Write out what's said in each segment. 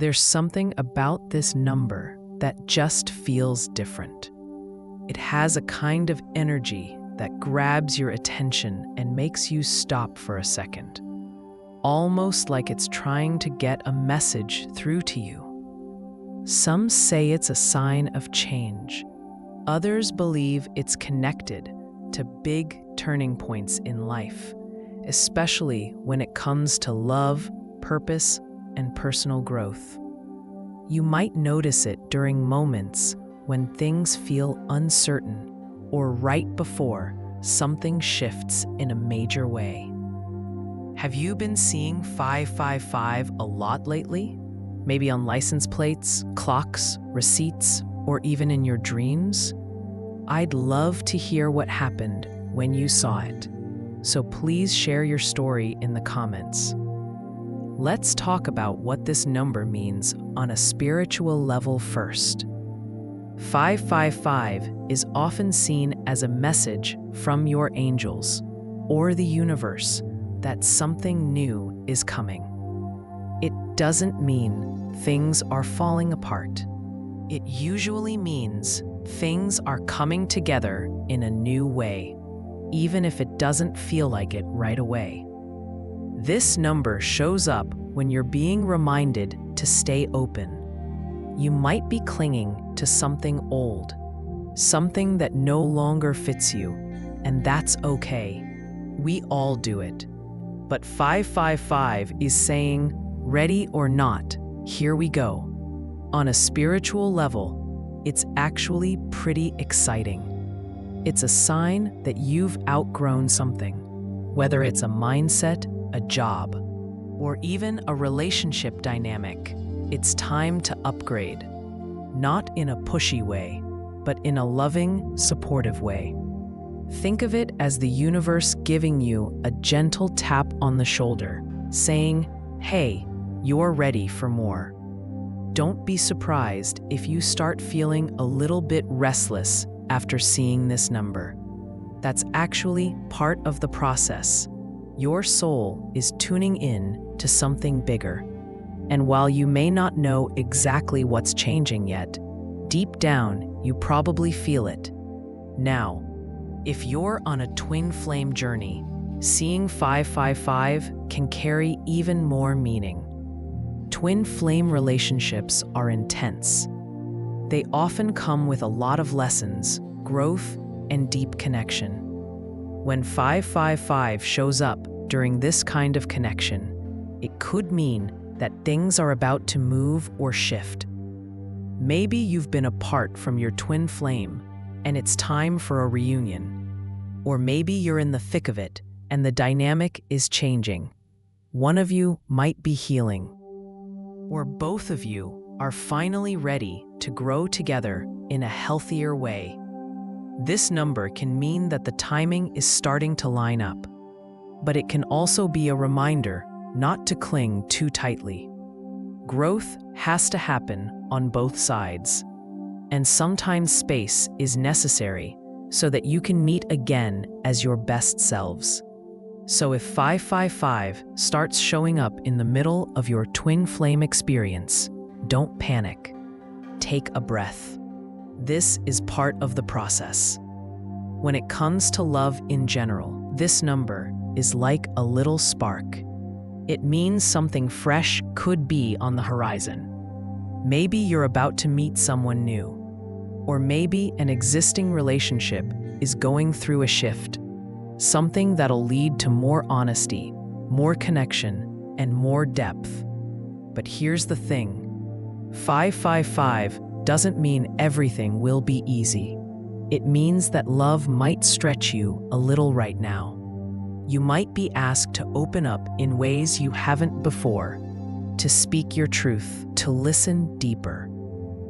There's something about this number that just feels different. It has a kind of energy that grabs your attention and makes you stop for a second, almost like it's trying to get a message through to you. Some say it's a sign of change. Others believe it's connected to big turning points in life, especially when it comes to love, purpose, and personal growth. You might notice it during moments when things feel uncertain or right before something shifts in a major way. Have you been seeing 555 a lot lately? Maybe on license plates, clocks, receipts, or even in your dreams? I'd love to hear what happened when you saw it. So please share your story in the comments. Let's talk about what this number means on a spiritual level first. 555 is often seen as a message from your angels or the universe that something new is coming. It doesn't mean things are falling apart. It usually means things are coming together in a new way, even if it doesn't feel like it right away. This number shows up when you're being reminded to stay open. You might be clinging to something old, something that no longer fits you, and that's okay. We all do it. But 555 is saying, ready or not, here we go. On a spiritual level, it's actually pretty exciting. It's a sign that you've outgrown something, whether it's a mindset, a job, or even a relationship dynamic. It's time to upgrade, not in a pushy way, but in a loving, supportive way. Think of it as the universe giving you a gentle tap on the shoulder, saying, hey, you're ready for more. Don't be surprised if you start feeling a little bit restless after seeing this number. That's actually part of the process. Your soul is tuning in to something bigger. And while you may not know exactly what's changing yet, deep down, you probably feel it. Now, if you're on a twin flame journey, seeing 555 can carry even more meaning. Twin flame relationships are intense. They often come with a lot of lessons, growth, and deep connection. When 555 shows up during this kind of connection, it could mean that things are about to move or shift. Maybe you've been apart from your twin flame and it's time for a reunion. Or maybe you're in the thick of it and the dynamic is changing. One of you might be healing. Or both of you are finally ready to grow together in a healthier way. This number can mean that the timing is starting to line up, but it can also be a reminder not to cling too tightly. Growth has to happen on both sides, and sometimes space is necessary so that you can meet again as your best selves. So if 555 starts showing up in the middle of your twin flame experience, don't panic. Take a breath. This is part of the process. When it comes to love in general, this number is like a little spark. It means something fresh could be on the horizon. Maybe you're about to meet someone new, or maybe an existing relationship is going through a shift, something that'll lead to more honesty, more connection, and more depth. But here's the thing, 555 doesn't mean everything will be easy. It means that love might stretch you a little right now. You might be asked to open up in ways you haven't before, to speak your truth, to listen deeper,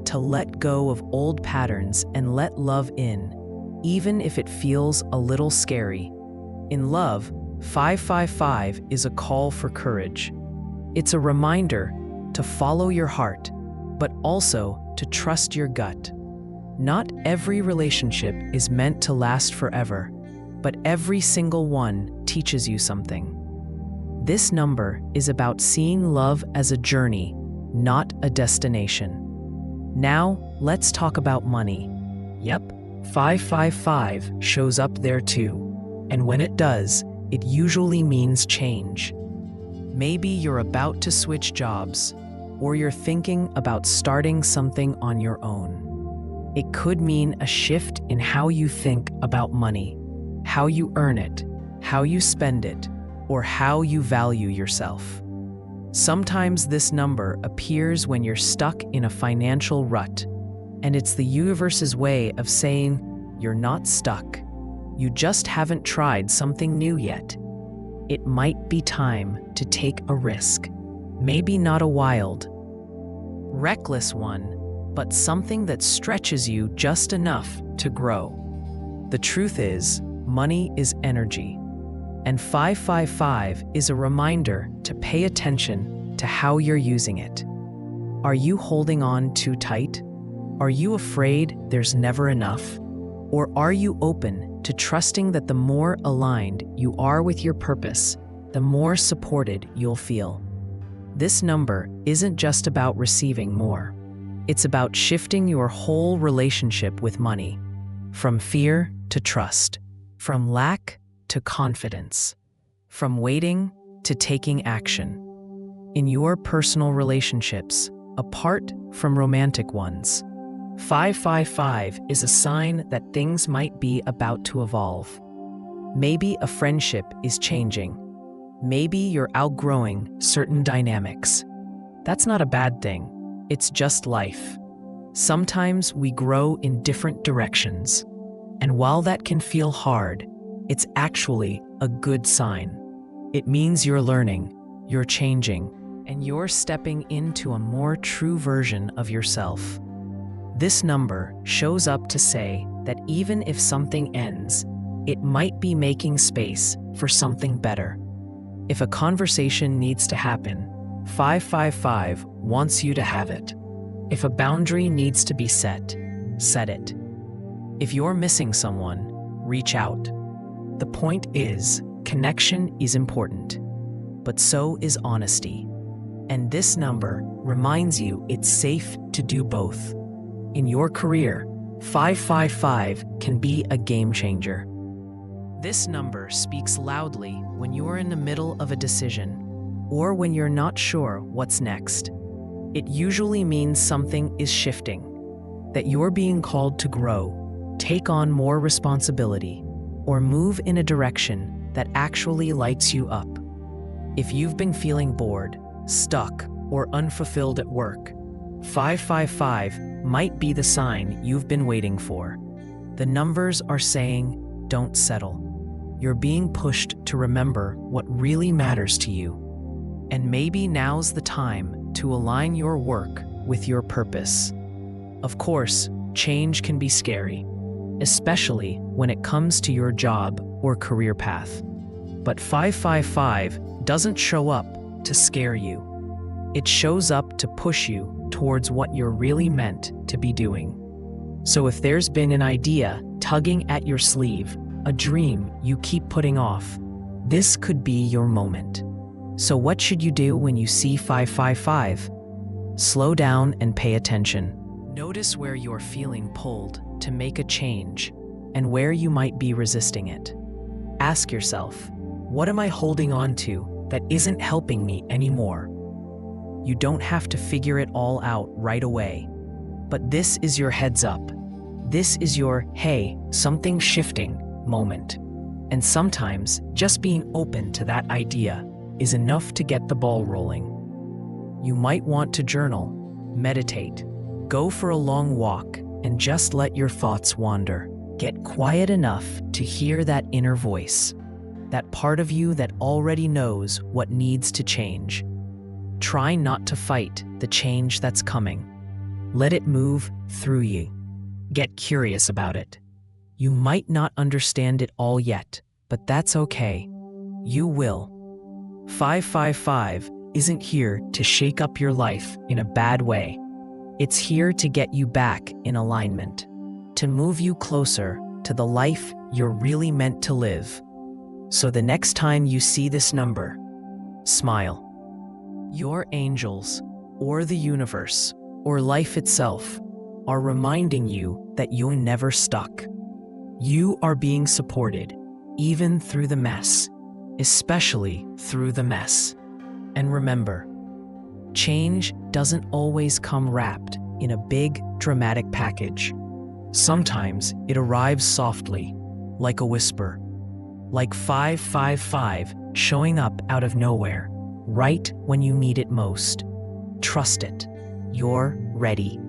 to let go of old patterns and let love in, even if it feels a little scary. In love, 555 is a call for courage. It's a reminder to follow your heart, but also to trust your gut. Not every relationship is meant to last forever, but every single one teaches you something. This number is about seeing love as a journey, not a destination. Now, let's talk about money. Yep, 555 shows up there too. And when it does, it usually means change. Maybe you're about to switch jobs, or you're thinking about starting something on your own. It could mean a shift in how you think about money, how you earn it, how you spend it, or how you value yourself. Sometimes this number appears when you're stuck in a financial rut, and it's the universe's way of saying you're not stuck. You just haven't tried something new yet. It might be time to take a risk. Maybe not a wild, reckless one, but something that stretches you just enough to grow. The truth is, money is energy, and 555 is a reminder to pay attention to how you're using it. Are you holding on too tight? Are you afraid there's never enough? Or are you open to trusting that the more aligned you are with your purpose, the more supported you'll feel? This number isn't just about receiving more. It's about shifting your whole relationship with money, from fear to trust, from lack to confidence, from waiting to taking action. In your personal relationships, apart from romantic ones, 555 is a sign that things might be about to evolve. Maybe a friendship is changing. Maybe you're outgrowing certain dynamics. That's not a bad thing. It's just life. Sometimes we grow in different directions. And while that can feel hard, it's actually a good sign. It means you're learning, you're changing, and you're stepping into a more true version of yourself. This number shows up to say that even if something ends, it might be making space for something better. If a conversation needs to happen, 555 wants you to have it. If a boundary needs to be set it. If you're missing someone, reach out. The point is, connection is important, but so is honesty. And this number reminds you it's safe to do both. In your career, 555 can be a game changer. This number speaks loudly when you're in the middle of a decision or when you're not sure what's next. It usually means something is shifting, that you're being called to grow, take on more responsibility, or move in a direction that actually lights you up. If you've been feeling bored, stuck, or unfulfilled at work, 555 might be the sign you've been waiting for. The numbers are saying, don't settle. You're being pushed to remember what really matters to you. And maybe now's the time to align your work with your purpose. Of course, change can be scary, especially when it comes to your job or career path. But 555 doesn't show up to scare you. It shows up to push you towards what you're really meant to be doing. So if there's been an idea tugging at your sleeve, a dream you keep putting off, this could be your moment. So what should you do when you see 555? Slow down and pay attention. Notice where you're feeling pulled to make a change and where you might be resisting it. Ask yourself, what am I holding on to that isn't helping me anymore? You don't have to figure it all out right away, but this is your heads up. This is your, hey, something's shifting moment. And sometimes just being open to that idea is enough to get the ball rolling. You might want to journal, meditate, go for a long walk, and just let your thoughts wander. Get quiet enough to hear that inner voice, that part of you that already knows what needs to change. Try not to fight the change that's coming. Let it move through you. Get curious about it. You might not understand it all yet, but that's okay. You will. 555 isn't here to shake up your life in a bad way. It's here to get you back in alignment, to move you closer to the life you're really meant to live. So the next time you see this number, smile. Your angels or the universe, or life itself, are reminding you that you're never stuck. You are being supported, even through the mess, especially through the mess. And remember, change doesn't always come wrapped in a big, dramatic package. Sometimes it arrives softly, like a whisper, like 555 showing up out of nowhere, right when you need it most. Trust it. You're ready.